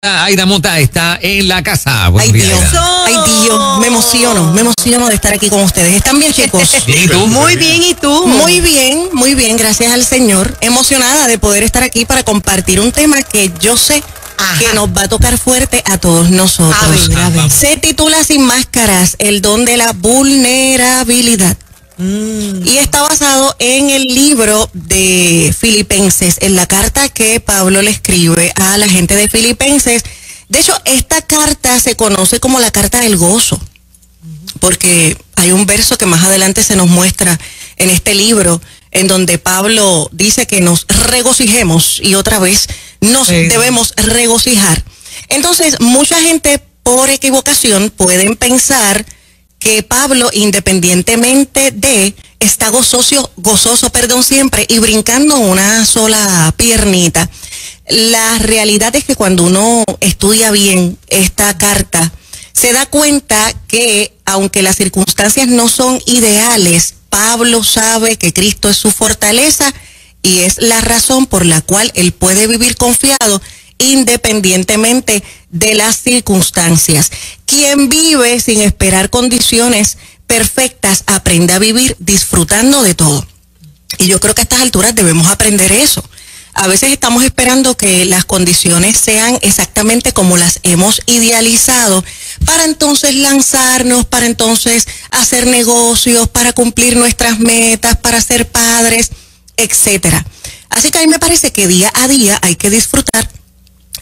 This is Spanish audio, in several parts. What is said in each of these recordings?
Aida Mota está en la casa. Buenos días, Aida. Ay Dios, me emociono de estar aquí con ustedes. ¿Están bien, chicos? Bien, ¿y tú? Muy bien, ¿y tú? Muy bien, gracias al Señor. Emocionada de poder estar aquí para compartir un tema que yo sé que nos va a tocar fuerte a todos nosotros. A ver. Se titula Sin Máscaras, el don de la vulnerabilidad. Y está basado en el libro de Filipenses, en la carta que Pablo le escribe a la gente de Filipenses. De hecho, esta carta se conoce como la carta del gozo, porque hay un verso que más adelante se nos muestra en este libro, en donde Pablo dice que nos regocijemos, y otra vez nos debemos regocijar. Entonces, mucha gente por equivocación pueden pensar que Pablo, independientemente de, está gozoso siempre y brincando una sola piernita. La realidad es que cuando uno estudia bien esta carta, se da cuenta que aunque las circunstancias no son ideales, Pablo sabe que Cristo es su fortaleza y es la razón por la cual él puede vivir confiado independientemente de las circunstancias. Quien vive sin esperar condiciones perfectas aprende a vivir disfrutando de todo. Y yo creo que a estas alturas debemos aprender eso. A veces estamos esperando que las condiciones sean exactamente como las hemos idealizado para entonces lanzarnos, para entonces hacer negocios, para cumplir nuestras metas, para ser padres, etcétera. Así que a mí me parece que día a día hay que disfrutar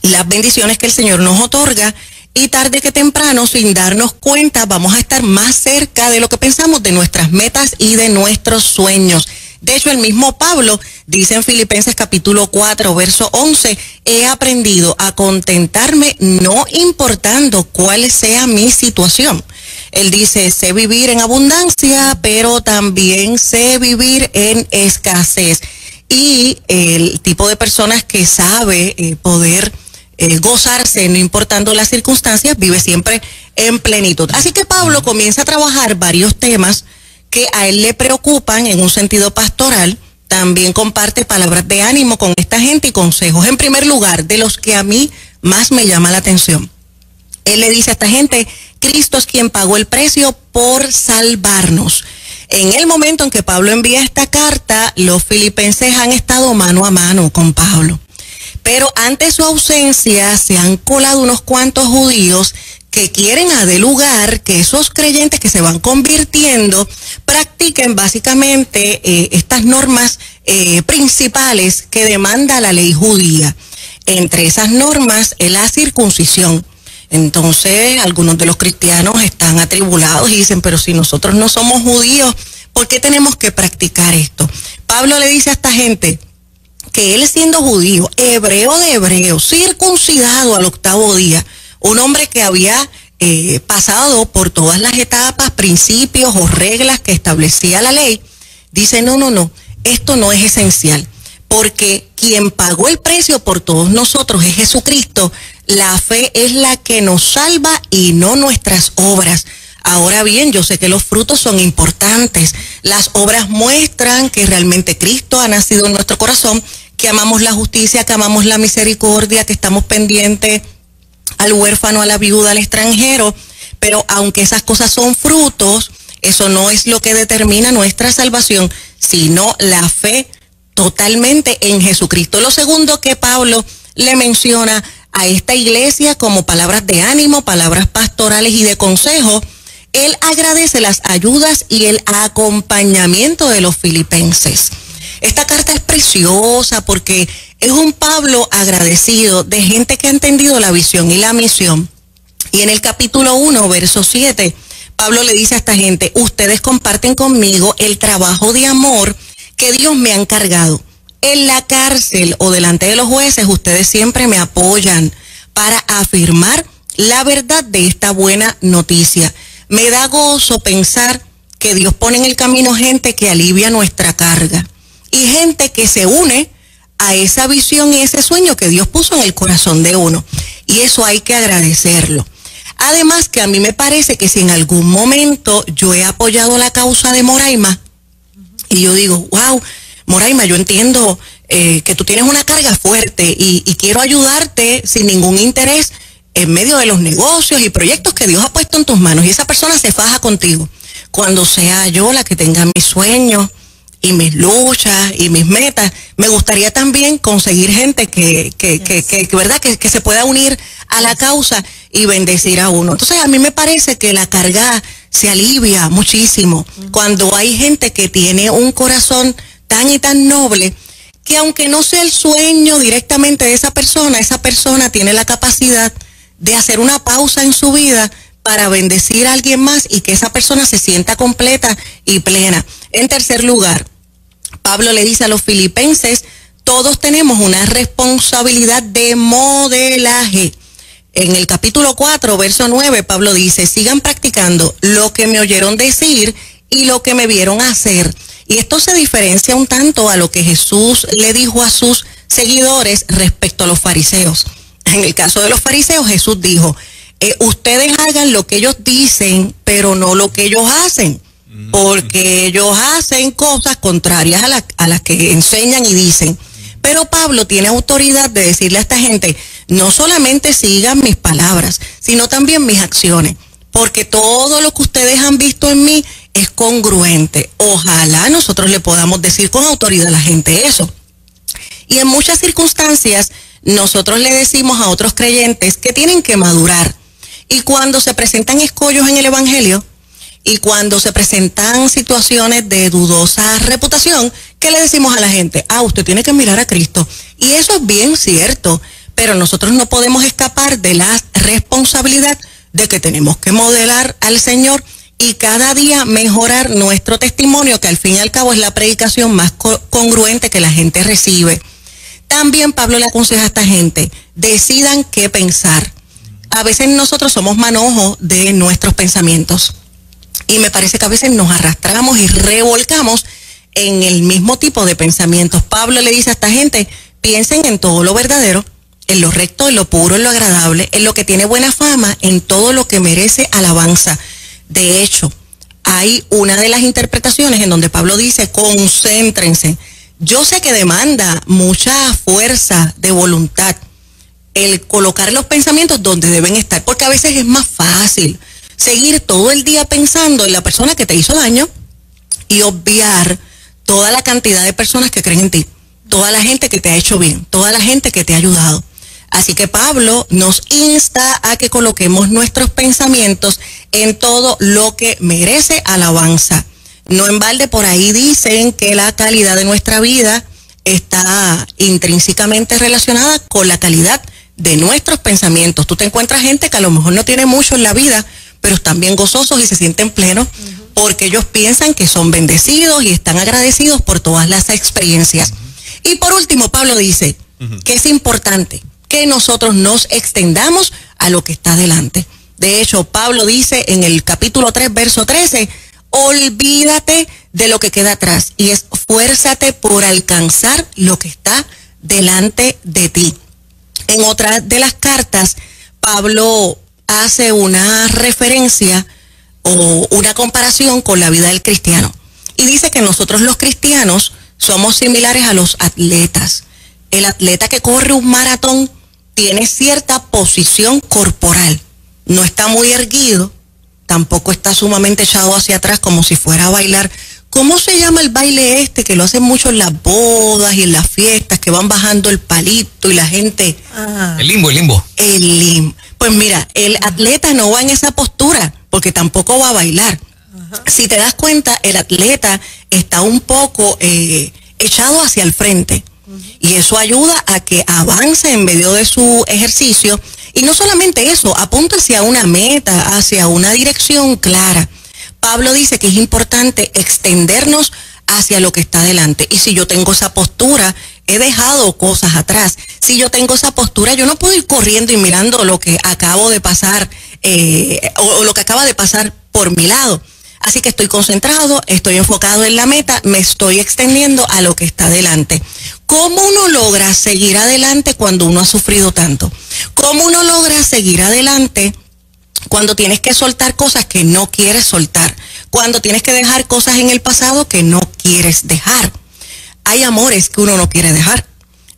las bendiciones que el Señor nos otorga, y tarde que temprano, sin darnos cuenta, vamos a estar más cerca de lo que pensamos, de nuestras metas y de nuestros sueños. De hecho, el mismo Pablo dice en Filipenses capítulo 4, verso 11, he aprendido a contentarme no importando cuál sea mi situación. Él dice, sé vivir en abundancia, pero también sé vivir en escasez. Y el tipo de personas que sabe poder gozarse, no importando las circunstancias, vive siempre en plenitud. Así que Pablo comienza a trabajar varios temas que a él le preocupan en un sentido pastoral. También comparte palabras de ánimo con esta gente y consejos. En primer lugar, de los que a mí más me llama la atención. Él le dice a esta gente, Cristo es quien pagó el precio por salvarnos. En el momento en que Pablo envía esta carta, los filipenses han estado mano a mano con Pablo. Pero ante su ausencia se han colado unos cuantos judíos que quieren lugar que esos creyentes que se van convirtiendo practiquen básicamente estas normas principales que demanda la ley judía. Entre esas normas es la circuncisión. Entonces, algunos de los cristianos están atribulados y dicen, pero si nosotros no somos judíos, ¿por qué tenemos que practicar esto? Pablo le dice a esta gente que él, siendo judío, hebreo de hebreos, circuncidado al 8º día, un hombre que había pasado por todas las etapas, principios o reglas que establecía la ley, dice, no, esto no es esencial, porque quien pagó el precio por todos nosotros es Jesucristo. La fe es la que nos salva y no nuestras obras. Ahora bien, yo sé que los frutos son importantes. Las obras muestran que realmente Cristo ha nacido en nuestro corazón, que amamos la justicia, que amamos la misericordia, que estamos pendientes al huérfano, a la viuda, al extranjero. Pero aunque esas cosas son frutos, eso no es lo que determina nuestra salvación, sino la fe totalmente en Jesucristo. Lo segundo que Pablo le menciona a esta iglesia como palabras de ánimo, palabras pastorales y de consejo, él agradece las ayudas y el acompañamiento de los filipenses. Esta carta es preciosa porque es un Pablo agradecido de gente que ha entendido la visión y la misión. Y en el capítulo 1, verso 7, Pablo le dice a esta gente, ustedes comparten conmigo el trabajo de amor que Dios me ha encargado. En la cárcel o delante de los jueces, ustedes siempre me apoyan para afirmar la verdad de esta buena noticia. Me da gozo pensar que Dios pone en el camino gente que alivia nuestra carga y gente que se une a esa visión y ese sueño que Dios puso en el corazón de uno. Y eso hay que agradecerlo. Además que a mí me parece que si en algún momento yo he apoyado la causa de Moraima y yo digo, wow, Moraima, yo entiendo que tú tienes una carga fuerte y quiero ayudarte sin ningún interés en medio de los negocios y proyectos que Dios ha puesto en tus manos, y esa persona se faja contigo. Cuando sea yo la que tenga mis sueños y mis luchas y mis metas, me gustaría también conseguir gente que ¿verdad? Que se pueda unir a la causa y bendecir a uno. Entonces a mí me parece que la carga se alivia muchísimo cuando hay gente que tiene un corazón tan y tan noble, que aunque no sea el sueño directamente de esa persona tiene la capacidad de hacer una pausa en su vida para bendecir a alguien más y que esa persona se sienta completa y plena. En tercer lugar, Pablo le dice a los filipenses, todos tenemos una responsabilidad de modelaje. En el capítulo 4, verso 9, Pablo dice, sigan practicando lo que me oyeron decir y lo que me vieron hacer. Y esto se diferencia un tanto a lo que Jesús le dijo a sus seguidores respecto a los fariseos. En el caso de los fariseos, Jesús dijo, ustedes hagan lo que ellos dicen, pero no lo que ellos hacen, porque ellos hacen cosas contrarias a las que enseñan y dicen. Pero Pablo tiene autoridad de decirle a esta gente, no solamente sigan mis palabras, sino también mis acciones, porque todo lo que ustedes han visto en mí es congruente. Ojalá nosotros le podamos decir con autoridad a la gente eso. Y en muchas circunstancias nosotros le decimos a otros creyentes que tienen que madurar. Y cuando se presentan escollos en el evangelio y cuando se presentan situaciones de dudosa reputación, ¿qué le decimos a la gente? Usted tiene que mirar a Cristo. Y eso es bien cierto, pero nosotros no podemos escapar de la responsabilidad de que tenemos que modelar al Señor y cada día mejorar nuestro testimonio, que al fin y al cabo es la predicación más congruente que la gente recibe. También Pablo le aconseja a esta gente, decidan qué pensar. A veces nosotros somos manojos de nuestros pensamientos y me parece que a veces nos arrastramos y revolcamos en el mismo tipo de pensamientos. Pablo le dice a esta gente, piensen en todo lo verdadero, en lo recto, en lo puro, en lo agradable, en lo que tiene buena fama, en todo lo que merece alabanza. De hecho, hay una de las interpretaciones en donde Pablo dice, concéntrense. Yo sé que demanda mucha fuerza de voluntad el colocar los pensamientos donde deben estar, porque a veces es más fácil seguir todo el día pensando en la persona que te hizo daño y obviar toda la cantidad de personas que creen en ti, toda la gente que te ha hecho bien, toda la gente que te ha ayudado. Así que Pablo nos insta a que coloquemos nuestros pensamientos en todo lo que merece alabanza. No en balde por ahí dicen que la calidad de nuestra vida está intrínsecamente relacionada con la calidad de nuestros pensamientos. Tú te encuentras gente que a lo mejor no tiene mucho en la vida, pero están bien gozosos y se sienten plenos porque ellos piensan que son bendecidos y están agradecidos por todas las experiencias. Y por último, Pablo dice que es importante que nosotros nos extendamos a lo que está delante. De hecho, Pablo dice en el capítulo 3, verso 13, olvídate de lo que queda atrás y esfuérzate por alcanzar lo que está delante de ti. En otra de las cartas, Pablo hace una referencia o una comparación con la vida del cristiano. Y dice que nosotros los cristianos somos similares a los atletas. El atleta que corre un maratón tiene cierta posición corporal. No está muy erguido, tampoco está sumamente echado hacia atrás como si fuera a bailar. ¿Cómo se llama el baile este que lo hacen mucho en las bodas y en las fiestas, que van bajando el palito y la gente? El limbo. El limbo. Pues mira, el atleta no va en esa postura porque tampoco va a bailar. Si te das cuenta, el atleta está un poco echado hacia el frente. Y eso ayuda a que avance en medio de su ejercicio. Y no solamente eso, apunta hacia una meta, hacia una dirección clara. Pablo dice que es importante extendernos hacia lo que está delante. Y si yo tengo esa postura, he dejado cosas atrás. Si yo tengo esa postura, yo no puedo ir corriendo y mirando lo que acabo de pasar o lo que acaba de pasar por mi lado. Así que estoy concentrado, estoy enfocado en la meta, me estoy extendiendo a lo que está delante. ¿Cómo uno logra seguir adelante cuando uno ha sufrido tanto? ¿Cómo uno logra seguir adelante cuando tienes que soltar cosas que no quieres soltar? Cuando tienes que dejar cosas en el pasado que no quieres dejar. hay amores que uno no quiere dejar,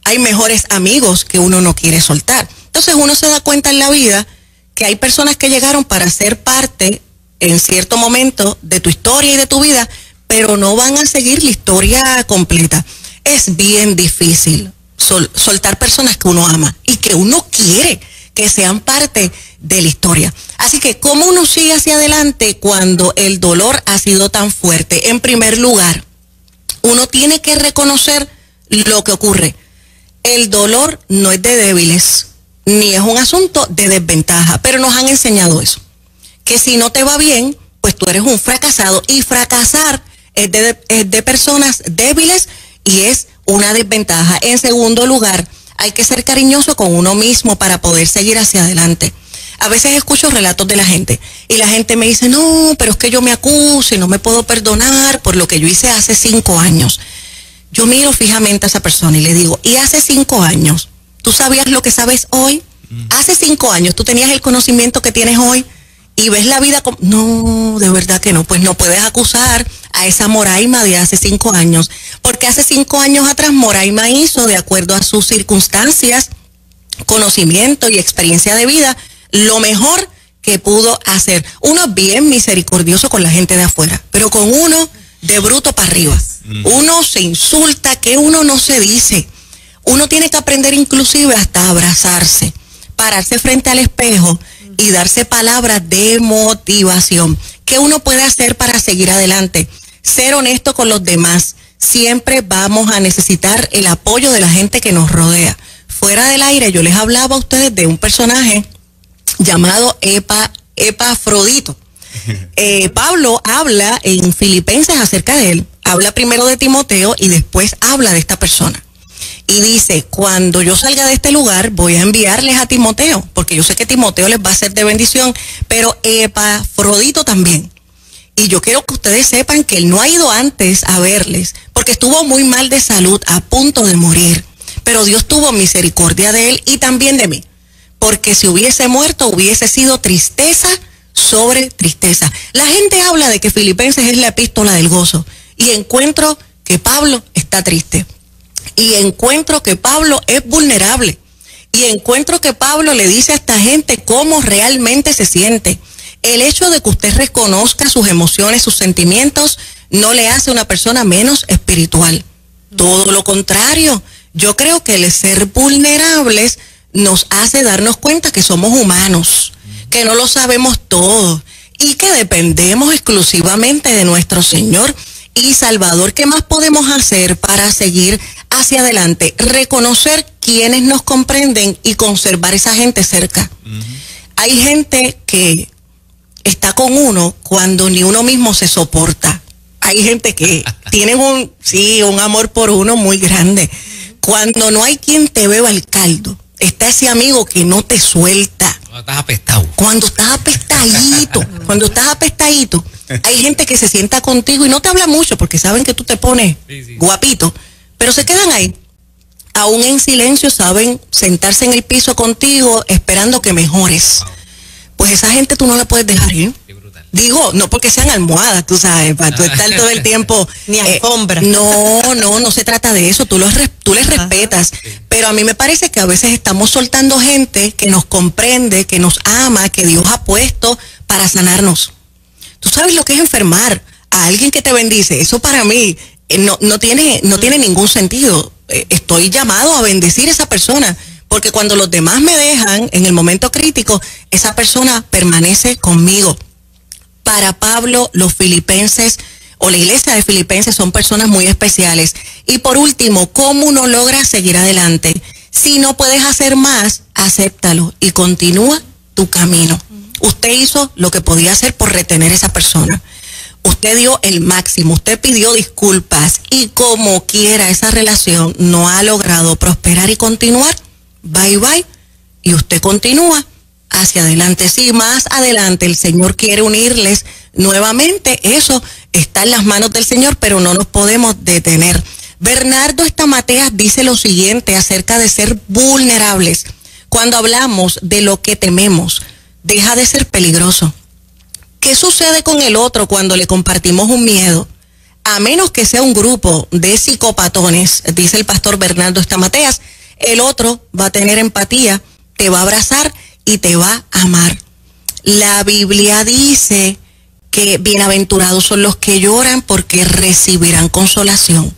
hay mejores amigos que uno no quiere soltar. Entonces uno se da cuenta en la vida que hay personas que llegaron para ser parte en cierto momento de tu historia y de tu vida, pero no van a seguir la historia completa. Es bien difícil soltar personas que uno ama y que uno quiere que sean parte de la historia. Así que, ¿cómo uno sigue hacia adelante cuando el dolor ha sido tan fuerte? En primer lugar, uno tiene que reconocer lo que ocurre. El dolor no es de débiles, ni es un asunto de desventaja, pero nos han enseñado eso. Que si no te va bien, pues tú eres un fracasado, y fracasar es de personas débiles y es una desventaja. En segundo lugar, hay que ser cariñoso con uno mismo para poder seguir hacia adelante. A veces escucho relatos de la gente y la gente me dice, no, pero es que yo me acuso y no me puedo perdonar por lo que yo hice hace 5 años. Yo miro fijamente a esa persona y le digo, ¿y hace 5 años tú sabías lo que sabes hoy? Hace 5 años tú tenías el conocimiento que tienes hoy y ves la vida como... No, de verdad que no. Pues no puedes acusar a esa Moraima de hace 5 años, porque hace 5 años atrás Moraima hizo, de acuerdo a sus circunstancias, conocimiento y experiencia de vida, lo mejor que pudo hacer. Uno es bien misericordioso con la gente de afuera, pero con uno de bruto para arriba. Uno se insulta, que uno no se dice. Uno tiene que aprender inclusive hasta abrazarse, pararse frente al espejo y darse palabras de motivación. ¿Qué uno puede hacer para seguir adelante? Ser honesto con los demás. Siempre vamos a necesitar el apoyo de la gente que nos rodea. Fuera del aire yo les hablaba a ustedes de un personaje llamado Epafrodito. Pablo habla en Filipenses acerca de él. Habla primero de Timoteo y después habla de esta persona. Y dice, cuando yo salga de este lugar voy a enviarles a Timoteo, porque yo sé que Timoteo les va a ser de bendición, pero Epafrodito también. Y yo quiero que ustedes sepan que él no ha ido antes a verles, porque estuvo muy mal de salud, a punto de morir. Pero Dios tuvo misericordia de él y también de mí, porque si hubiese muerto hubiese sido tristeza sobre tristeza. La gente habla de que Filipenses es la epístola del gozo, y encuentro que Pablo está triste. Y encuentro que Pablo es vulnerable. Y encuentro que Pablo le dice a esta gente cómo realmente se siente. El hecho de que usted reconozca sus emociones, sus sentimientos, no le hace una persona menos espiritual. Todo lo contrario. Yo creo que el ser vulnerables nos hace darnos cuenta que somos humanos, que no lo sabemos todo y que dependemos exclusivamente de nuestro Señor y Salvador. ¿Qué más podemos hacer para seguir hacia adelante? Reconocer quienes nos comprenden y conservar esa gente cerca. Hay gente que está con uno cuando ni uno mismo se soporta. Hay gente que tiene un amor por uno muy grande. Cuando no hay quien te beba el caldo, está ese amigo que no te suelta. Cuando estás apestado. Cuando estás apestadito, hay gente que se sienta contigo y no te habla mucho porque saben que tú te pones guapito, pero se quedan ahí. Aún en silencio saben sentarse en el piso contigo esperando que mejores. Pues esa gente tú no la puedes dejar ir. Digo, no porque sean almohadas, tú sabes, para tú estar todo el tiempo... Ni alfombra. No se trata de eso, tú les respetas. Pero a mí me parece que a veces estamos soltando gente que nos comprende, que nos ama, que Dios ha puesto para sanarnos. Tú sabes lo que es enfermar a alguien que te bendice. Eso para mí no tiene ningún sentido. Estoy llamado a bendecir a esa persona, porque cuando los demás me dejan en el momento crítico, esa persona permanece conmigo. Para Pablo, los filipenses o la iglesia de Filipenses son personas muy especiales. Y por último, ¿cómo uno logra seguir adelante? Si no puedes hacer más, acéptalo y continúa tu camino. Usted hizo lo que podía hacer por retener a esa persona. Usted dio el máximo, usted pidió disculpas y como quiera esa relación no ha logrado prosperar y continuar. Bye bye. Y usted continúa hacia adelante. Si más adelante el Señor quiere unirles nuevamente, eso está en las manos del Señor, pero no nos podemos detener. Bernardo Estamateas dice lo siguiente acerca de ser vulnerables. Cuando hablamos de lo que tememos, deja de ser peligroso. ¿Qué sucede con el otro cuando le compartimos un miedo? a menos que sea un grupo de psicopatones, dice el pastor Bernardo Estamateas, el otro va a tener empatía, te va a abrazar y te va a amar. La Biblia dice que bienaventurados son los que lloran porque recibirán consolación.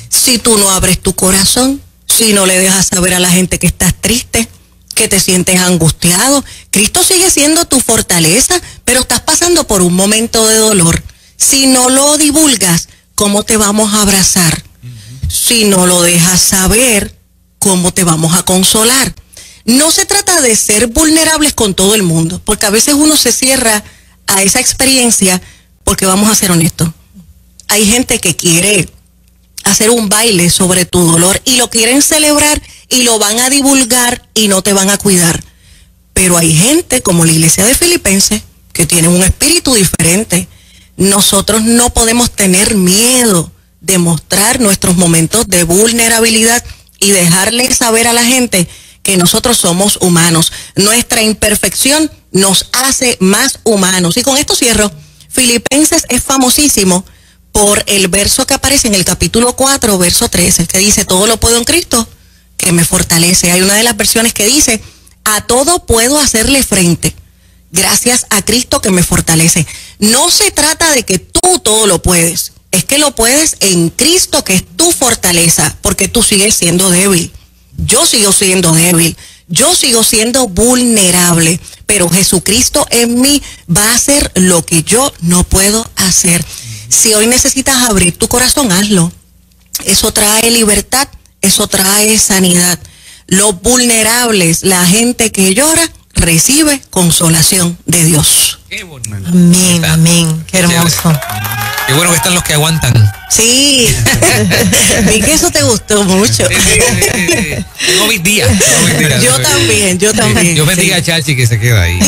Si tú no abres tu corazón, si no le dejas saber a la gente que estás triste, que te sientes angustiado, Cristo sigue siendo tu fortaleza, pero estás pasando por un momento de dolor. Si no lo divulgas, ¿cómo te vamos a abrazar? Si no lo dejas saber, ¿cómo te vamos a consolar? No se trata de ser vulnerables con todo el mundo, porque a veces uno se cierra a esa experiencia, porque vamos a ser honestos. Hay gente que quiere hacer un baile sobre tu dolor y lo quieren celebrar y lo van a divulgar y no te van a cuidar. Pero hay gente como la iglesia de Filipenses que tiene un espíritu diferente. Nosotros no podemos tener miedo de mostrar nuestros momentos de vulnerabilidad y dejarle saber a la gente que nosotros somos humanos. Nuestra imperfección nos hace más humanos. Y con esto cierro. Filipenses es famosísimo por el verso que aparece en el capítulo 4, verso 13, que dice, todo lo puedo en Cristo que me fortalece. Hay una de las versiones que dice, a todo puedo hacerle frente, gracias a Cristo que me fortalece. No se trata de que tú todo lo puedes, es que lo puedes en Cristo que es tu fortaleza, porque tú sigues siendo débil. Yo sigo siendo débil, yo sigo siendo vulnerable, pero Jesucristo en mí va a hacer lo que yo no puedo hacer. Si hoy necesitas abrir tu corazón, hazlo. Eso trae libertad, eso trae sanidad. Los vulnerables, la gente que llora, recibe consolación de Dios. Qué bonito. Amén, amén. Qué hermoso. Qué bueno que están los que aguantan. Sí. Vi que eso te gustó mucho. Tengo mis días. Yo también. Yo bendiga a Chachi que se queda ahí.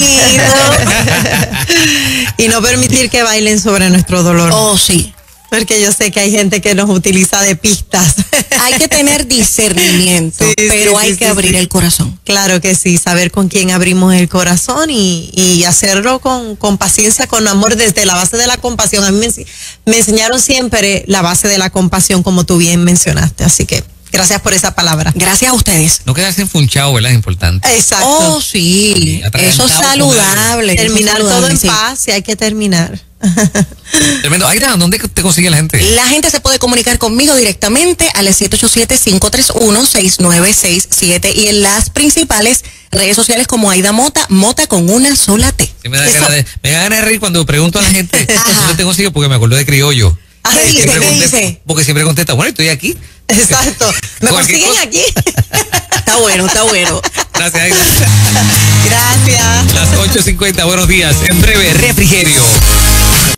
Y no permitir que bailen sobre nuestro dolor. Oh, sí. Porque yo sé que hay gente que nos utiliza de pistas. Hay que tener discernimiento, pero hay que abrir el corazón. Claro que sí, saber con quién abrimos el corazón y hacerlo con paciencia, con amor, desde la base de la compasión. A mí me enseñaron siempre la base de la compasión, como tú bien mencionaste. Así que gracias por esa palabra. Gracias a ustedes. No quedarse enfunchado, ¿verdad? Es importante. Exacto. Oh, sí. Eso es saludable. Terminar todo en paz, si hay que terminar. Tremendo. Aida, ¿dónde te consigue la gente? La gente se puede comunicar conmigo directamente al 787-531-6967 y en las principales redes sociales como Aida Mota, Mota con una sola T. Sí, me da ganas de reír cuando pregunto a la gente dónde te consigo, porque me acuerdo de Criollo. ¿Qué dice? Porque siempre contesta, bueno, estoy aquí. Exacto. Me consiguen aquí. Está bueno. Gracias, Aida. Gracias. Las 8:50, buenos días. En breve, refrigerio.